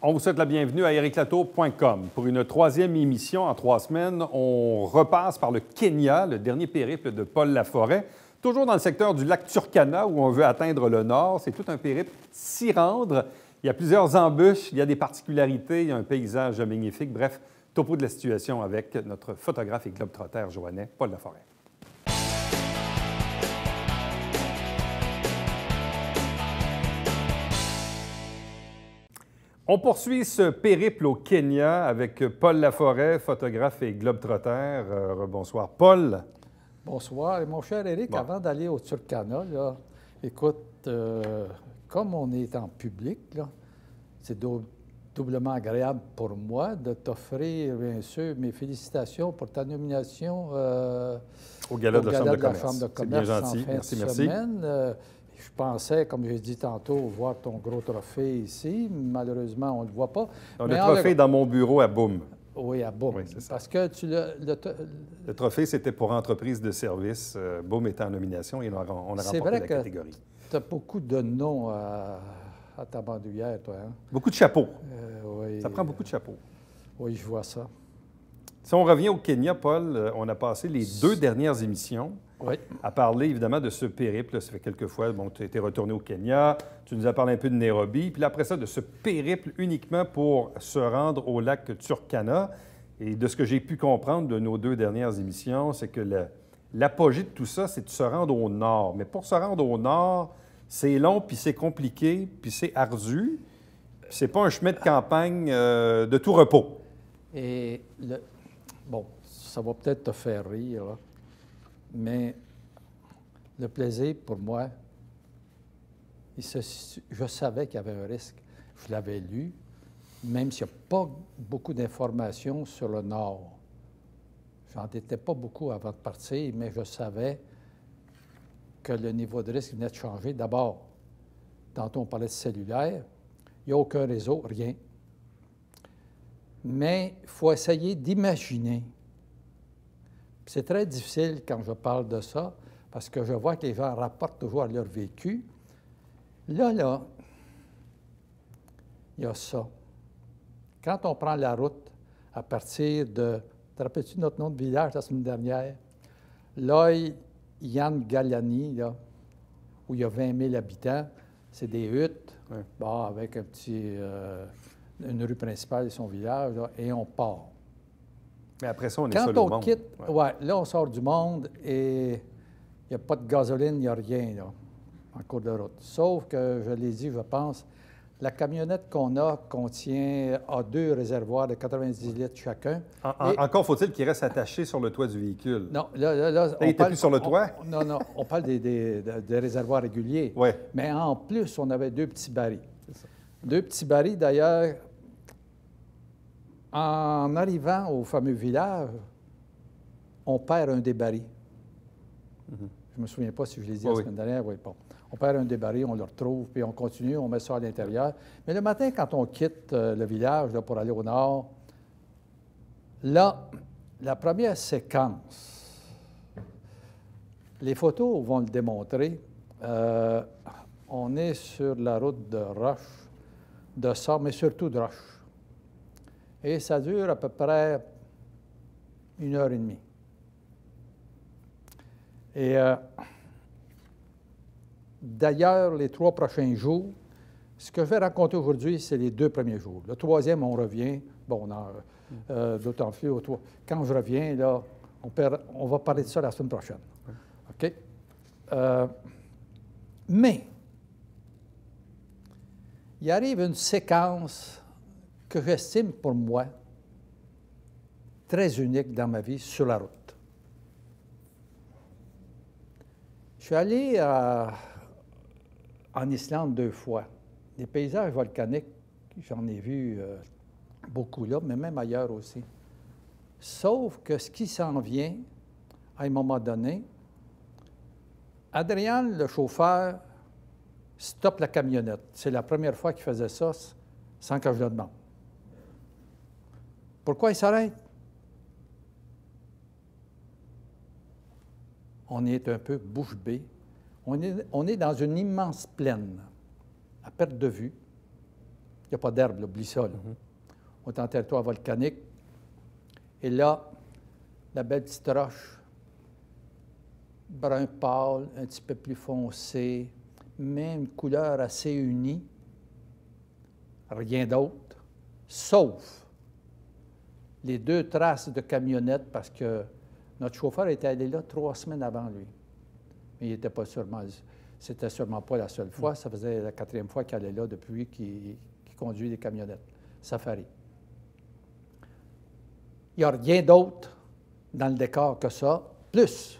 On vous souhaite la bienvenue à ericlatour.com. Pour une troisième émission en 3 semaines, on repasse par le Kenya, le dernier périple de Paul Laforêt, toujours dans le secteur du lac Turkana où on veut atteindre le nord. C'est tout un périple s'y rendre. Il y a plusieurs embûches, il y a des particularités, il y a un paysage magnifique. Bref, topo de la situation avec notre photographe et globe-trotter joannais, Paul Laforêt. On poursuit ce périple au Kenya avec Paul Laforêt, photographe et globe-trotter. Bonsoir, Paul. Bonsoir. Et mon cher Éric, avant d'aller au Turkana, là, écoute, comme on est en public, c'est doublement agréable pour moi de t'offrir, bien sûr, mes félicitations pour ta nomination au Gala de la Chambre de commerce. C'est bien gentil. Merci, merci. Je pensais, comme j'ai dit tantôt, voir ton gros trophée ici. Malheureusement, on ne le voit pas. Le trophée est dans mon bureau à Boom. Oui, à Boom. Oui, c'est ça. Parce que le trophée, c'était pour entreprise de service. Boom était en nomination et on a remporté la catégorie. Tu as beaucoup de noms à ta bandoulière, toi. Hein? Beaucoup de chapeaux. Oui. Ça prend beaucoup de chapeaux. Oui, je vois ça. Si on revient au Kenya, Paul, on a passé les 2 dernières émissions à parler évidemment de ce périple. Ça fait quelques fois, bon, tu as été retourné au Kenya, tu nous as parlé un peu de Nairobi, puis là, après ça, de ce périple uniquement pour se rendre au lac Turkana. Et de ce que j'ai pu comprendre de nos 2 dernières émissions, c'est que l'apogée de tout ça, c'est de se rendre au nord. Mais pour se rendre au nord, c'est long, puis c'est compliqué, puis c'est ardu. C'est pas un chemin de campagne de tout repos. Et bon, ça va peut-être te faire rire, là, mais le plaisir pour moi, je savais qu'il y avait un risque. Je l'avais lu, même s'il n'y a pas beaucoup d'informations sur le Nord. J'en étais pas beaucoup avant de partir, mais je savais que le niveau de risque venait de changer. D'abord, tantôt on parlait de cellulaire, il n'y a aucun réseau, rien. Mais il faut essayer d'imaginer. C'est très difficile quand je parle de ça, parce que je vois que les gens rapportent toujours à leur vécu. Là, il y a ça. Quand on prend la route à partir de... Te rappelles-tu notre nom de village la semaine dernière? Là, Yann Galani, là, où il y a 20 000 habitants, c'est des huttes, bon, avec un petit... une rue principale de son village, là, et on part. Mais après ça, on est seul au monde. Quand on quitte, là, on sort du monde et il n'y a pas de gasoline, il n'y a rien, là, en cours de route. Sauf que, je l'ai dit, je pense, la camionnette qu'on a a 2 réservoirs de 90 litres chacun. Encore faut-il qu'il reste attaché sur le toit du véhicule. Non, là il n'était plus sur le toit? Non, on parle des réservoirs réguliers. Oui. Mais en plus, on avait 2 petits barils. 2 petits barils, d'ailleurs. En arrivant au fameux village, on perd un des barils. Je ne me souviens pas si je l'ai dit la semaine dernière. Oui, bon. On perd un des barils, on le retrouve, puis on continue, on met ça à l'intérieur. Mais le matin, quand on quitte le village là, pour aller au nord, là, la première séquence, les photos vont le démontrer. On est sur la route de roche, de sable, mais surtout de roche. Et ça dure à peu près 1h30. Et d'ailleurs, les 3 prochains jours, ce que je vais raconter aujourd'hui, c'est les 2 premiers jours. Le 3e, on revient. Bon, d'autant plus, quand je reviens, là, on va parler de ça la semaine prochaine. OK? Mais, il arrive une séquence que j'estime pour moi très unique dans ma vie sur la route. Je suis allé en Islande 2 fois. Les paysages volcaniques, j'en ai vu beaucoup là, mais même ailleurs aussi. Sauf que ce qui s'en vient, à un moment donné, Adrien, le chauffeur, stoppe la camionnette. C'est la première fois qu'il faisait ça sans que je le demande. Pourquoi il s'arrête? On est un peu bouche bée. On est dans une immense plaine, à perte de vue. n'y a pas d'herbe, là, oublie ça. Là. On est en territoire volcanique. Et là, la belle petite roche, brun pâle, un petit peu plus foncé, mais une couleur assez unie. Rien d'autre, sauf les 2 traces de camionnette, parce que notre chauffeur était allé là 3 semaines avant lui. Mais il n'était pas sûrement... C'était sûrement pas la seule fois. Ça faisait la 4e fois qu'il allait là depuis qu'il conduit des camionnettes. Safari. Il n'y a rien d'autre dans le décor que ça, plus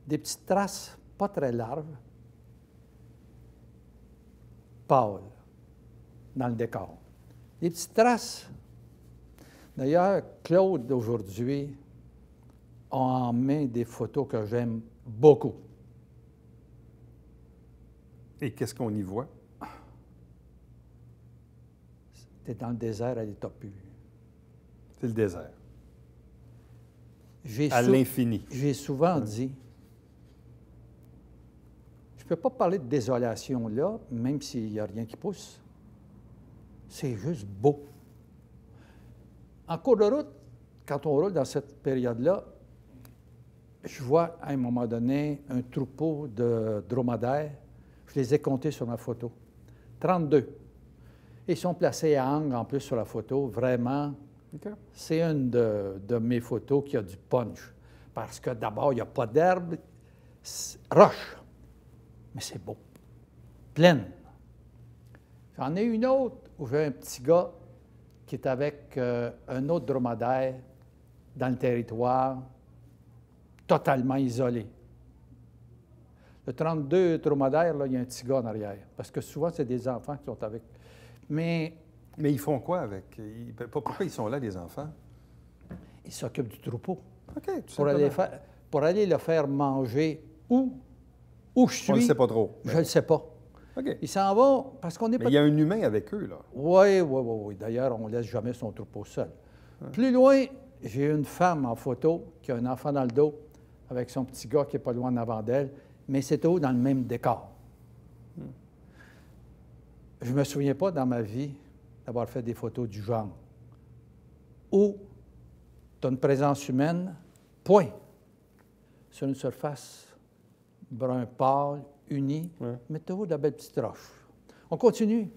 des petites traces pas très larges, pâles, dans le décor. Des petites traces. D'ailleurs, Claude, aujourd'hui, a en main des photos que j'aime beaucoup. Et qu'est-ce qu'on y voit? T'es dans le désert à l'état pur. C'est le désert. À l'infini. J'ai souvent dit, je ne peux pas parler de désolation là, même s'il n'y a rien qui pousse. C'est juste beau. En cours de route, quand on roule dans cette période-là, je vois à un moment donné un troupeau de dromadaires. Je les ai comptés sur ma photo. 32. Ils sont placés à angle en plus sur la photo. Vraiment, c'est une de mes photos qui a du punch. Parce que d'abord, il n'y a pas d'herbe, roche. Mais c'est beau. Pleine. J'en ai une autre où j'ai un petit gars qui est avec un autre dromadaire dans le territoire, totalement isolé. Le 32 dromadaire, là, il y a un petit gars en arrière. Parce que souvent, c'est des enfants qui sont avec. Mais ils font quoi avec? Pourquoi ils sont là, les enfants? Ils s'occupent du troupeau. OK, pour aller le faire manger où je suis. On ne le sait pas trop. Je ne le sais pas. OK. Ils s'en vont parce qu'on n'est pas... Mais il y a un humain avec eux, là. Oui. D'ailleurs, on ne laisse jamais son troupeau seul. Plus loin, j'ai une femme en photo qui a un enfant dans le dos avec son petit gars qui n'est pas loin en avant d'elle, mais c'est tout dans le même décor. Je ne me souviens pas dans ma vie d'avoir fait des photos du genre où tu as une présence humaine, point, sur une surface brun pâle, unie, mais tu as de la belle petite roche. On continue.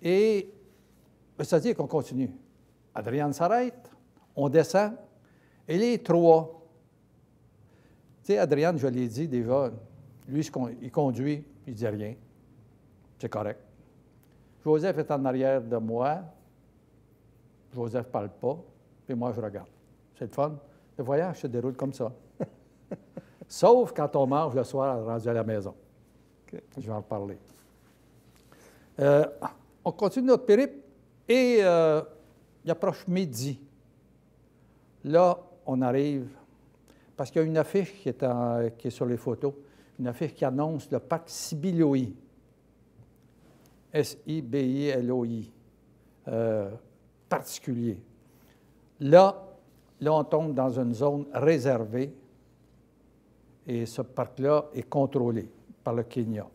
Et c'est-à-dire qu'on continue. Adriane s'arrête, on descend, et les 3. Tu sais, Adriane, je l'ai dit déjà, lui, il conduit, il ne dit rien. C'est correct. Joseph est en arrière de moi. Joseph ne parle pas, puis moi, je regarde. C'est le fun. Le voyage se déroule comme ça. Sauf quand on mange le soir rendu à la maison. Okay. Je vais en reparler. On continue notre périple et il approche midi. Là, on arrive, parce qu'il y a une affiche qui est sur les photos, une affiche qui annonce le parc Sibiloi. S-I-B-I-L-O-I. Particulier. Là, on tombe dans une zone réservée et ce parc-là est contrôlé par le Kenya.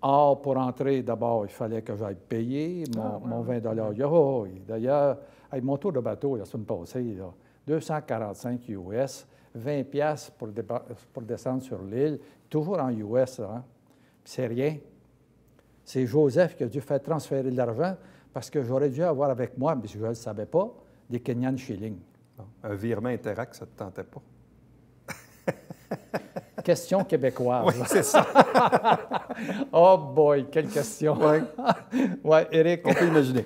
Or, pour entrer, d'abord, il fallait que j'aille payer mon 20 $. D'ailleurs, avec mon tour de bateau la semaine passée, là, 245 US, 20 $ pour descendre sur l'île, toujours en US. Hein? C'est rien. C'est Joseph qui a dû faire transférer de l'argent parce que j'aurais dû avoir avec moi, mais je ne le savais pas, des Kenyan shillings. Bon. Un virement Interac, ça ne te tentait pas? Question québécoise. Oui, c'est ça. Oh boy, quelle question. Oui, Éric. On peut imaginer.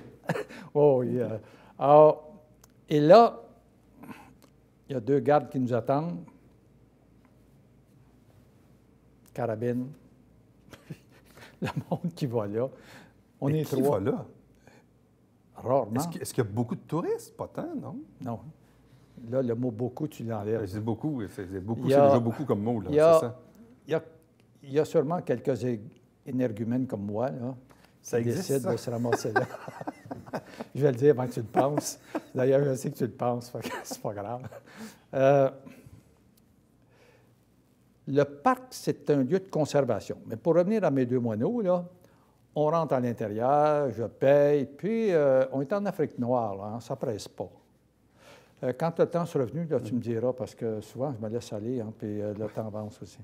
Oh, yeah. Alors, et là, il y a 2 gardes qui nous attendent. Carabine. Le monde qui va là. On est 3. Qui va là? Rarement. Est-ce qu'il y a beaucoup de touristes? Pas tant, non? Non. Là, le mot « beaucoup », tu l'enlèves. C'est beaucoup, c'est déjà beaucoup comme mot, là, c'est ça? Il y a sûrement quelques énergumènes comme moi, là, ça qui existe, décident de se ramasser là. Je vais le dire avant que tu le penses. D'ailleurs, je sais que tu le penses, fait que c'est pas grave. Le parc, c'est un lieu de conservation. Mais pour revenir à mes deux moineaux, là, on rentre à l'intérieur, je paye, puis on est en Afrique noire, là, hein, ça ne presse pas. Quand le temps sera revenu, là, tu me diras, parce que souvent, je me laisse aller, hein, puis le temps avance aussi.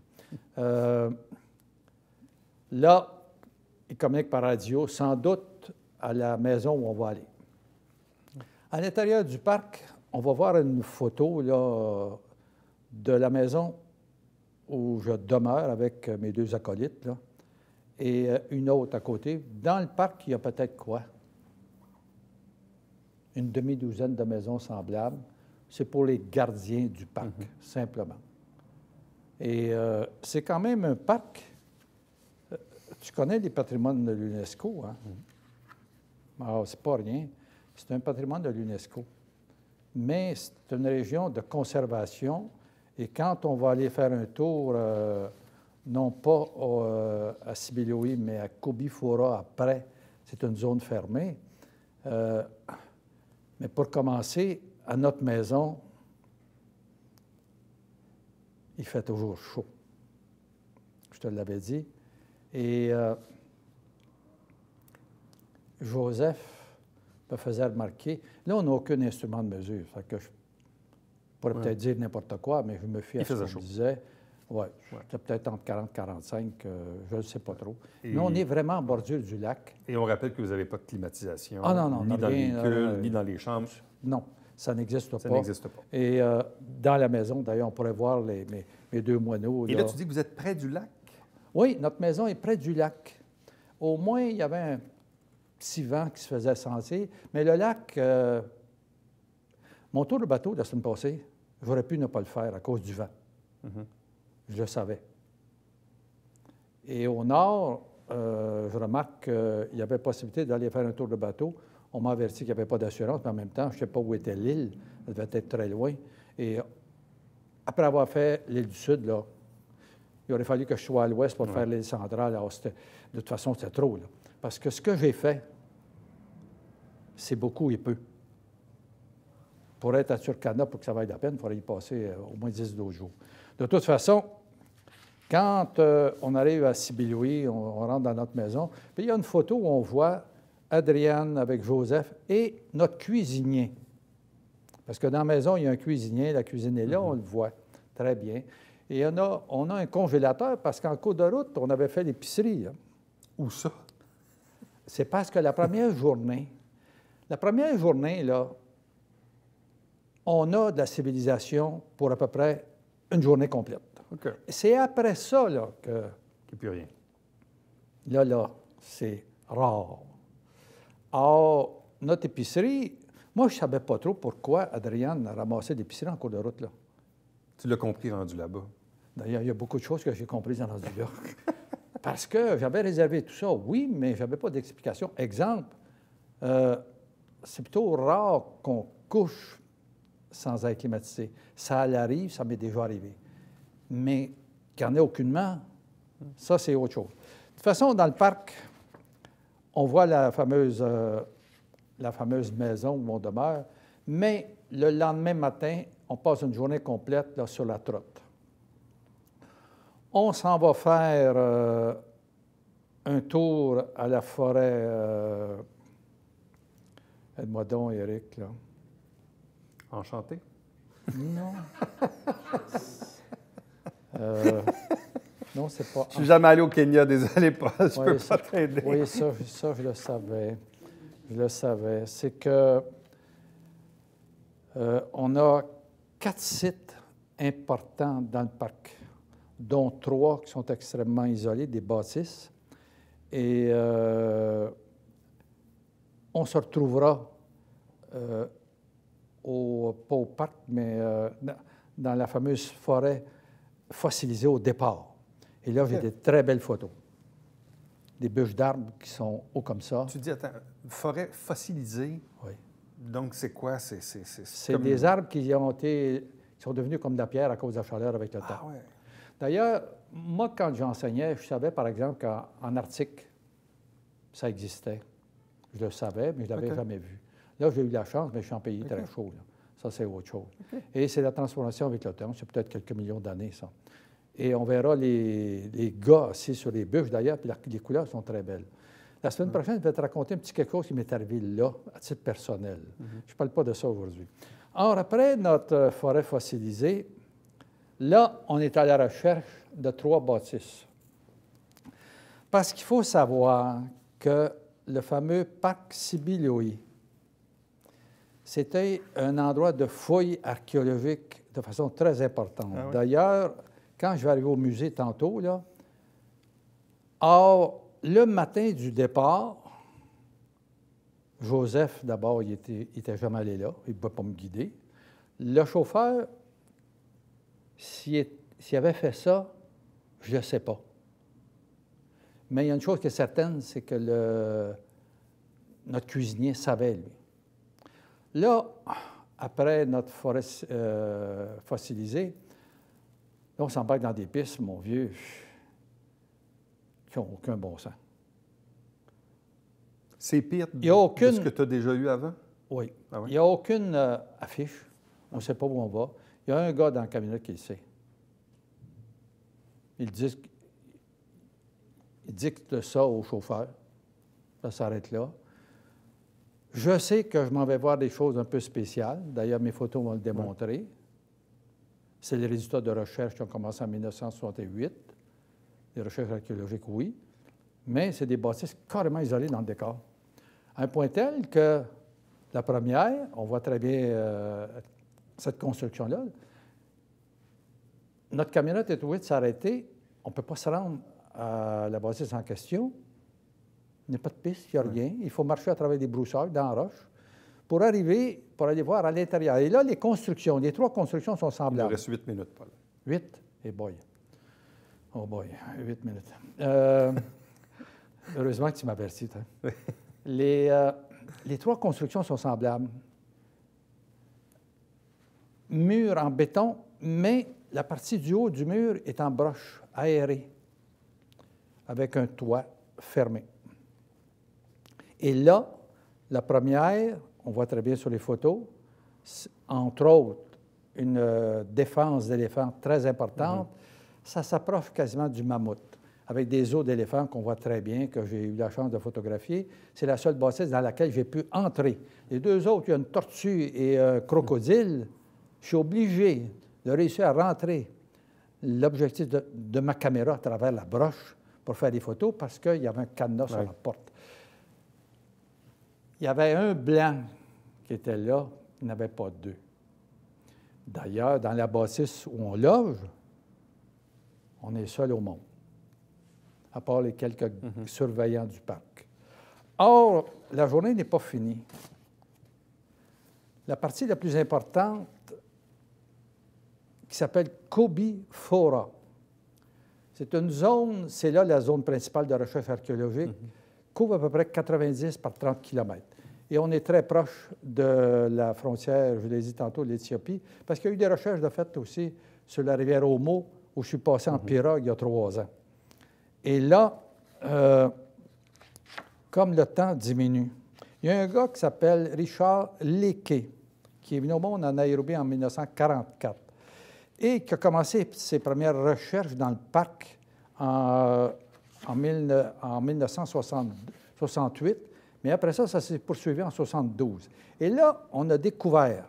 Là, ils communiquent par radio, sans doute à la maison où on va aller. À l'intérieur du parc, on va voir une photo là, de la maison où je demeure avec mes deux acolytes, là, et une autre à côté. Dans le parc, il y a peut-être quoi? Une demi-douzaine de maisons semblables. C'est pour les gardiens du parc, simplement. Et c'est quand même un parc. Tu connais les patrimoines de l'UNESCO, hein? Alors, c'est pas rien. C'est un patrimoine de l'UNESCO. Mais c'est une région de conservation. Et quand on va aller faire un tour, non pas à Sibiloï, mais à Kobifora après, c'est une zone fermée. Mais pour commencer, à notre maison, il fait toujours chaud. Je te l'avais dit. Et Joseph me faisait remarquer, là, on n'a aucun instrument de mesure. Ça fait que je pourrais peut-être dire n'importe quoi, mais je me fie à ce qu'on disait. Oui, c'était peut-être entre 40 et 45, je ne sais pas trop. Mais on est vraiment en bordure du lac. Et on rappelle que vous n'avez pas de climatisation, ni dans les véhicules, ni dans les chambres. Non, ça n'existe pas. Ça n'existe pas. Et dans la maison, d'ailleurs, on pourrait voir mes deux moineaux. Et là, tu dis que vous êtes près du lac? Oui, notre maison est près du lac. Au moins, il y avait un petit vent qui se faisait sentir. Mais le lac, mon tour de bateau la semaine passée, j'aurais pu ne pas le faire à cause du vent. Je le savais. Et au nord, je remarque qu'il y avait possibilité d'aller faire un tour de bateau. On m'a averti qu'il n'y avait pas d'assurance, mais en même temps, je ne sais pas où était l'île. Elle devait être très loin. Et après avoir fait l'île du Sud, là, il aurait fallu que je sois à l'ouest pour faire l'île centrale. Alors, de toute façon, c'était trop. Là. Parce que ce que j'ai fait, c'est beaucoup et peu. Pour être à Turkana, pour que ça vaille la peine, il faudrait y passer au moins 10-12 jours. De toute façon, quand on arrive à Sibiloï, on rentre dans notre maison, puis il y a une photo où on voit Adrienne avec Joseph et notre cuisinier. Parce que dans la maison, il y a un cuisinier, la cuisine est là, on le voit très bien. Et on a un congélateur parce qu'en cours de route, on avait fait l'épicerie. Hein. Où ça? C'est parce que la première journée, là, on a de la civilisation pour à peu près une journée complète. Okay. C'est après ça là, que... Il n'y a plus rien. Là, c'est rare. Or, notre épicerie, moi, je ne savais pas trop pourquoi Adrienne a ramassé l'épicerie en cours de route, là. Tu l'as compris rendu là-bas. D'ailleurs, il y a beaucoup de choses que j'ai comprises en rendu là. Parce que j'avais réservé tout ça, oui, mais je n'avais pas d'explication. Exemple, c'est plutôt rare qu'on couche sans être climatisé. Ça arrive, ça m'est déjà arrivé. Mais qu'il n'y en ait aucunement, ça, c'est autre chose. De toute façon, dans le parc, on voit la fameuse maison où on demeure, mais le lendemain matin, on passe une journée complète là, sur la trotte. On s'en va faire un tour à la forêt. Aide-moi donc, Éric, là. Enchanté? Non. Non, c'est pas... Je suis jamais allé au Kenya, désolé, Paul, je peux pas t'aider. Oui, ça, je le savais. Je le savais. C'est que on a 4 sites importants dans le parc, dont 3 qui sont extrêmement isolés, des bâtisses. Et on se retrouvera, pas au parc, mais dans la fameuse forêt fossilisée au départ. Et là, j'ai des très belles photos. Des bûches d'arbres qui sont hauts comme ça. Tu dis, attends, forêt fossilisée? Oui. Donc, c'est quoi? C'est comme... des arbres qui sont devenus comme de la pierre à cause de la chaleur avec le temps. Ah, ouais. D'ailleurs, moi, quand j'enseignais, je savais, par exemple, qu'en Arctique, ça existait. Je le savais, mais je ne l'avais jamais vu. Là, j'ai eu la chance, mais je suis en pays très chaud. Là. Ça, c'est autre chose. Et c'est la transformation avec le temps. C'est peut-être quelques millions d'années, ça. Et on verra les gars assis sur les bûches, d'ailleurs, puis les couleurs sont très belles. La semaine prochaine, je vais te raconter un petit quelque chose qui m'est arrivé là, à titre personnel. Je ne parle pas de ça aujourd'hui. Or, après notre forêt fossilisée, là, on est à la recherche de 3 bâtisses. Parce qu'il faut savoir que le fameux parc Sibiloï, c'était un endroit de fouilles archéologiques de façon très importante. Ah oui? D'ailleurs, quand je vais arriver au musée tantôt, là, or, le matin du départ, Joseph, d'abord, il était jamais allé là, il ne pouvait pas me guider. Le chauffeur, s'il avait fait ça, je ne sais pas. Mais il y a une chose qui est certaine, c'est que notre cuisinier savait, lui. Là, après notre forêt fossilisée, là, on s'embarque dans des pistes, mon vieux, qui n'ont aucun bon sens. C'est pire de ce que tu as déjà eu avant? Oui. Ah oui? Il n'y a aucune affiche. On ne sait pas où on va. Il y a un gars dans la camionnette qui le sait. Il dicte ça au chauffeur. Ça s'arrête là. Je sais que je m'en vais voir des choses un peu spéciales. D'ailleurs, mes photos vont le démontrer. Oui. C'est les résultats de recherche qui ont commencé en 1968. Les recherches archéologiques, oui. Mais c'est des bâtisses carrément isolées dans le décor. À un point tel que la première, on voit très bien cette construction-là. Notre camionnette est obligée de s'arrêter. On ne peut pas se rendre à la bâtisse en question. Il n'y a pas de piste, il n'y a rien. Il faut marcher à travers des broussailles dans la roche pour arriver, pour aller voir à l'intérieur. Et là, les 3 constructions sont semblables. Il reste 8 minutes, Paul. 8? Eh boy. Oh boy, 8 minutes. Heureusement que tu m'avertis. Les 3 constructions sont semblables. Mur en béton, mais la partie du haut du mur est en broche aérée, avec un toit fermé. Et là, la première, on voit très bien sur les photos, entre autres, une défense d'éléphant très importante. Ça s'approche quasiment du mammouth, avec des os d'éléphant qu'on voit très bien, que j'ai eu la chance de photographier. C'est la seule bâtisse dans laquelle j'ai pu entrer. Les 2 autres, il y a une tortue et un crocodile. Je suis obligé de réussir à rentrer l'objectif de ma caméra à travers la broche pour faire des photos parce qu'il y avait un cadenas sur la porte. Il y avait un blanc qui était là, il n'y en avait pas 2. D'ailleurs, dans la bâtisse où on loge, on est seul au monde, à part les quelques surveillants du parc. Or, la journée n'est pas finie. La partie la plus importante, qui s'appelle Kobi Fora, c'est une zone, c'est là la zone principale de recherche archéologique, couvre à peu près 90 par 30 km. Et on est très proche de la frontière, je l'ai dit tantôt, l'Éthiopie, parce qu'il y a eu des recherches de fait aussi sur la rivière Omo, où je suis passé en pirogue il y a 3 ans. Et là, comme le temps diminue, il y a un gars qui s'appelle Richard Leakey, qui est venu au monde en Nairobi en 1944 et qui a commencé ses premières recherches dans le parc en 1968, mais après ça, ça s'est poursuivi en 1972. Et là, on a découvert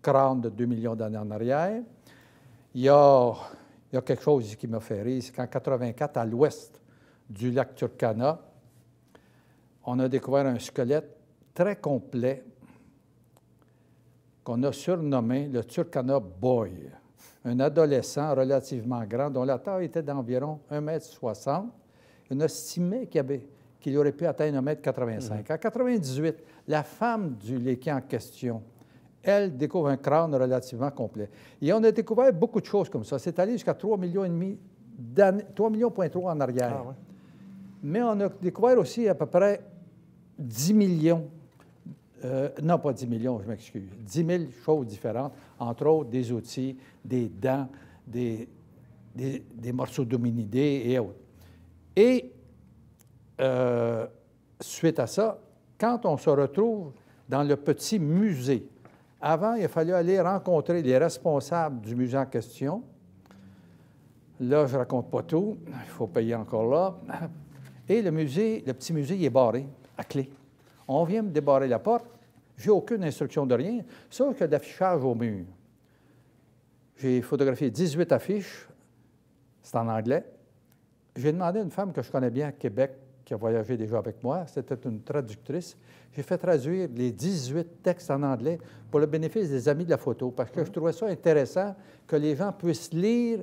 crâne de 2 millions d'années en arrière. Il y a quelque chose qui m'a fait rire, c'est qu'en 1984, à l'ouest du lac Turkana, on a découvert un squelette très complet qu'on a surnommé le Turkana Boy, un adolescent relativement grand dont la taille était d'environ 1,60 m. On estimait qu'il aurait pu atteindre 1,85 m. En 1998, la femme du Leakey en question, elle découvre un crâne relativement complet. Et on a découvert beaucoup de choses comme ça. C'est allé jusqu'à 3,3 millions en arrière. Ah, ouais. Mais on a découvert aussi à peu près 10 millions, non pas 10 millions, je m'excuse, 10 000 choses différentes, entre autres des outils, des dents, des morceaux d'hominidés et autres. Et suite à ça, quand on se retrouve dans le petit musée, avant, il a fallu aller rencontrer les responsables du musée en question Là, je ne raconte pas tout. Il faut payer encore là. Et le petit musée, il est barré à clé. On vient me débarrer la porte. Je n'ai aucune instruction de rien, sauf que d'affichage au mur. J'ai photographié 18 affiches. C'est en anglais. J'ai demandé à une femme que je connais bien à Québec, qui a voyagé déjà avec moi. C'était une traductrice. J'ai fait traduire les 18 textes en anglais pour le bénéfice des amis de la photo, parce que je trouvais ça intéressant que les gens puissent lire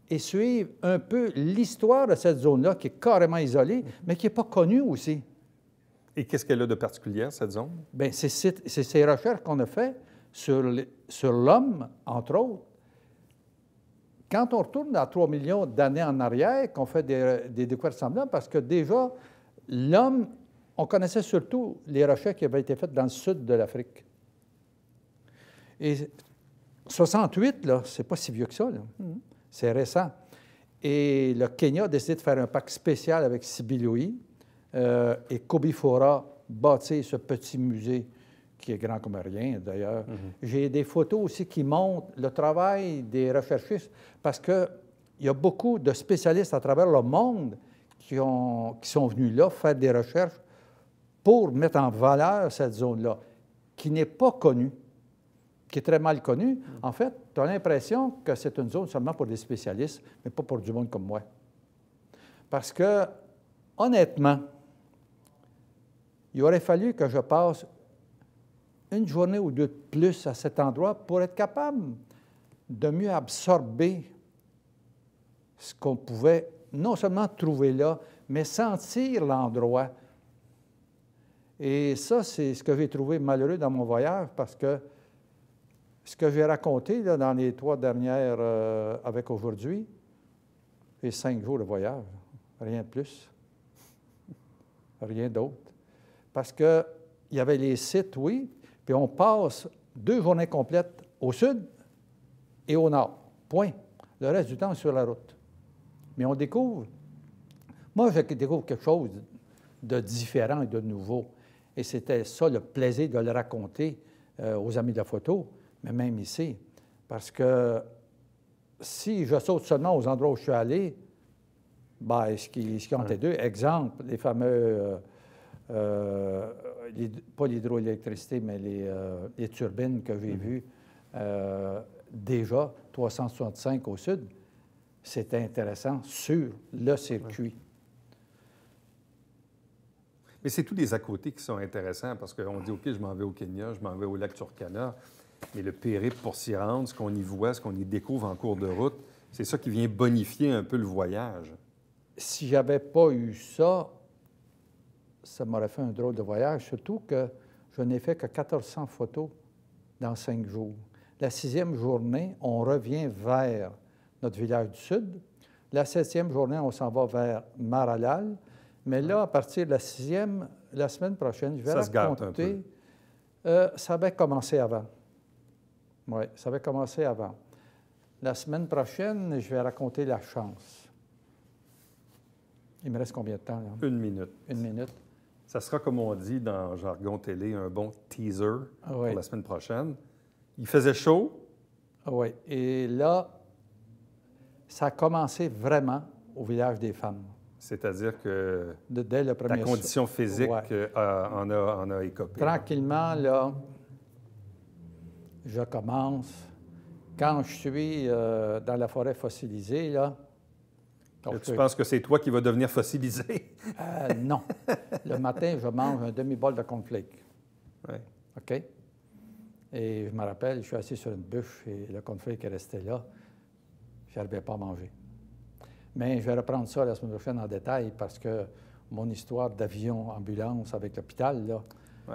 et suivre un peu l'histoire de cette zone-là, qui est carrément isolée, mais qui n'est pas connue aussi. Et qu'est-ce qu'elle a de particulier, cette zone? Bien, c'est ces recherches qu'on a faites sur l'homme, entre autres. Quand on retourne à 3 millions d'années en arrière, qu'on fait des découvertes semblables, parce que déjà, l'homme, on connaissait surtout les recherches qui avaient été faites dans le sud de l'Afrique. Et 68, là, c'est pas si vieux que ça, là. C'est récent. Et le Kenya a décidé de faire un pacte spécial avec Sibiloui, et Kobifora bâtit ce petit musée qui est grand comme rien, d'ailleurs. J'ai des photos aussi qui montrent le travail des recherchistes, parce qu'il y a beaucoup de spécialistes à travers le monde qui sont venus là faire des recherches pour mettre en valeur cette zone-là, qui n'est pas connue, qui est très mal connue. En fait, tu as l'impression que c'est une zone seulement pour des spécialistes, mais pas pour du monde comme moi. Parce que, honnêtement, il aurait fallu que je passe une journée ou deux de plus à cet endroit pour être capable de mieux absorber ce qu'on pouvait non seulement trouver là, mais sentir l'endroit. Et ça, c'est ce que j'ai trouvé malheureux dans mon voyage, parce que ce que j'ai raconté là, dans les 3 dernières avec aujourd'hui, j'ai 5 jours de voyage, rien de plus, rien d'autre. Parce qu'il y avait les sites, oui, puis on passe 2 journées complètes au sud et au nord. Point. Le reste du temps, on est sur la route. Mais on découvre. Moi, je découvre quelque chose de différent et de nouveau. Et c'était ça le plaisir de le raconter aux amis de la photo, mais même ici. Parce que si je saute seulement aux endroits où je suis allé, bien, ce qui compte les deux, exemple, les fameux. Pas l'hydroélectricité, mais les turbines que j'ai vues déjà, 365 au sud, c'était intéressant sur le circuit. Mais c'est tous les à côté qui sont intéressants, parce qu'on dit, OK, je m'en vais au Kenya, je m'en vais au lac Turkana, mais le périple pour s'y rendre, ce qu'on y voit, ce qu'on y découvre en cours de route, c'est ça qui vient bonifier un peu le voyage. Si j'avais pas eu ça, ça m'aurait fait un drôle de voyage, surtout que je n'ai fait que 1400 photos dans 5 jours. La 6e journée, on revient vers notre village du Sud. La 7e journée, on s'en va vers Maralal. Mais là, à partir de la 6e, la semaine prochaine, je vais raconter... ça avait commencé avant. Oui, ça avait commencé avant. La semaine prochaine, je vais raconter la chance. Il me reste combien de temps, là? 1 minute. 1 minute. Ça sera, comme on dit dans jargon télé, un bon teaser pour la semaine prochaine. Il faisait chaud. Oui. Et là, ça a commencé vraiment au village des femmes. C'est-à-dire que dès le premier ta condition physique en a écopé. Tranquillement, là, je commence. Quand je suis dans la forêt fossilisée, là... Tu penses que c'est toi qui vas devenir fossilisé? Non. Le matin, je mange un demi-bol de cornflakes. Oui. OK? Et je me rappelle, je suis assis sur une bûche et le cornflake est resté là. Je n'arrivais pas à manger. Mais je vais reprendre ça la semaine prochaine en détail, parce que mon histoire d'avion-ambulance avec l'hôpital, là,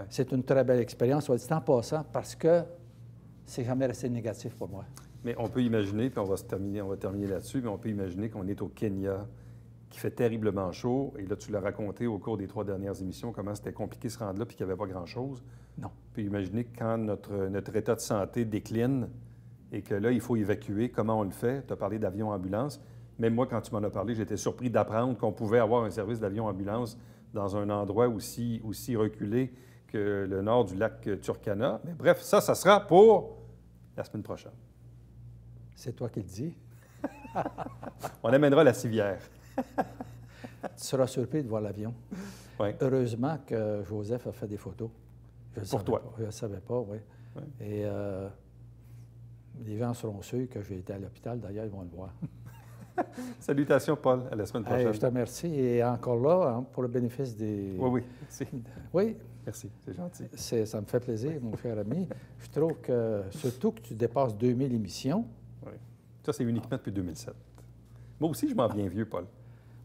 c'est une très belle expérience, soit dit en passant, parce que c'est jamais resté négatif pour moi. Mais on peut imaginer, puis on va terminer là-dessus, mais on peut imaginer qu'on est au Kenya, qui fait terriblement chaud. Et là, tu l'as raconté au cours des 3 dernières émissions, comment c'était compliqué de se rendre là, puis qu'il n'y avait pas grand-chose. Non. On peut imaginer que quand notre état de santé décline et que là, il faut évacuer, comment on le fait? Tu as parlé d'avion-ambulance. Même moi, quand tu m'en as parlé, j'étais surpris d'apprendre qu'on pouvait avoir un service d'avion-ambulance dans un endroit aussi reculé que le nord du lac Turkana. Mais bref, ça sera pour la semaine prochaine. C'est toi qui le dis. On amènera la civière. Tu seras surpris de voir l'avion. Oui. Heureusement que Joseph a fait des photos. Pour toi. Je ne le savais pas, oui. Ouais. Et les gens seront sûrs que j'ai été à l'hôpital. D'ailleurs, ils vont le voir. Salutations, Paul. À la semaine prochaine. Je te remercie. Et encore là, hein, pour le bénéfice des... Oui, merci. Oui. Merci, c'est gentil. Ça me fait plaisir, mon cher ami. Je trouve que, surtout que tu dépasses 2000 émissions. Oui. Ça, c'est uniquement depuis 2007. Moi aussi, je m'en viens vieux, Paul.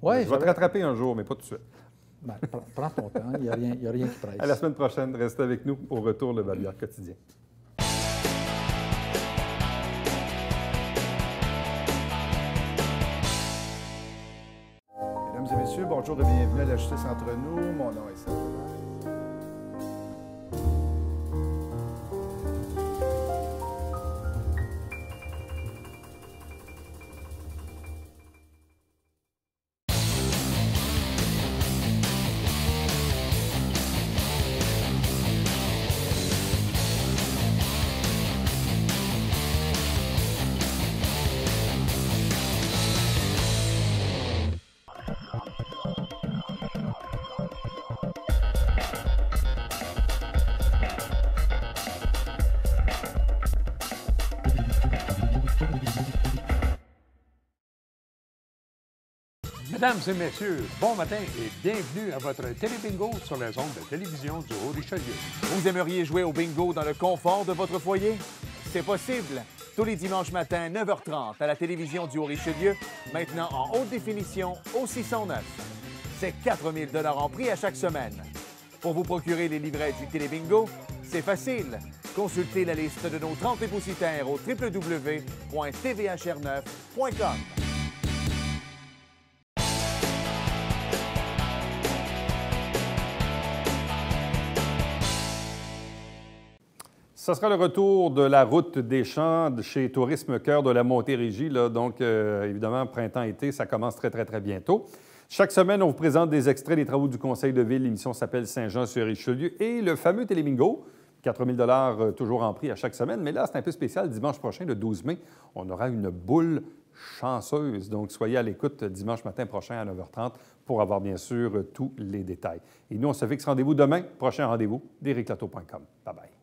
Ouais, je vais te rattraper un jour, mais pas tout de suite. Ben, prends ton temps, il n'y a rien qui presse. À la semaine prochaine, restez avec nous au retour le Babillard quotidien. Mesdames et messieurs, bonjour et bienvenue à La Justice entre nous. Mon nom est Serge. Mesdames et messieurs, bon matin et bienvenue à votre télébingo sur les ondes de télévision du Haut-Richelieu. Vous aimeriez jouer au bingo dans le confort de votre foyer? C'est possible. Tous les dimanches matins, 9h30, à la télévision du Haut-Richelieu, maintenant en haute définition au 609. C'est 4 000 $ en prix à chaque semaine. Pour vous procurer les livrets du télébingo, c'est facile. Consultez la liste de nos 30 dépositaires au www.tvhr9.com. Ce sera le retour de la route des champs chez Tourisme Cœur de la Montérégie. Là. Donc, évidemment, printemps-été, ça commence très, très, très bientôt. Chaque semaine, on vous présente des extraits des travaux du Conseil de ville. L'émission s'appelle Saint-Jean-sur-Richelieu. Et le fameux télébingo, 4 000 $ toujours en prix à chaque semaine. Mais là, c'est un peu spécial. Dimanche prochain, le 12 mai, on aura une boule chanceuse. Donc, soyez à l'écoute dimanche matin prochain à 9h30 pour avoir, bien sûr, tous les détails. Et nous, on se fixe rendez-vous demain. Prochain rendez-vous, d'ericlateau.com. Bye-bye.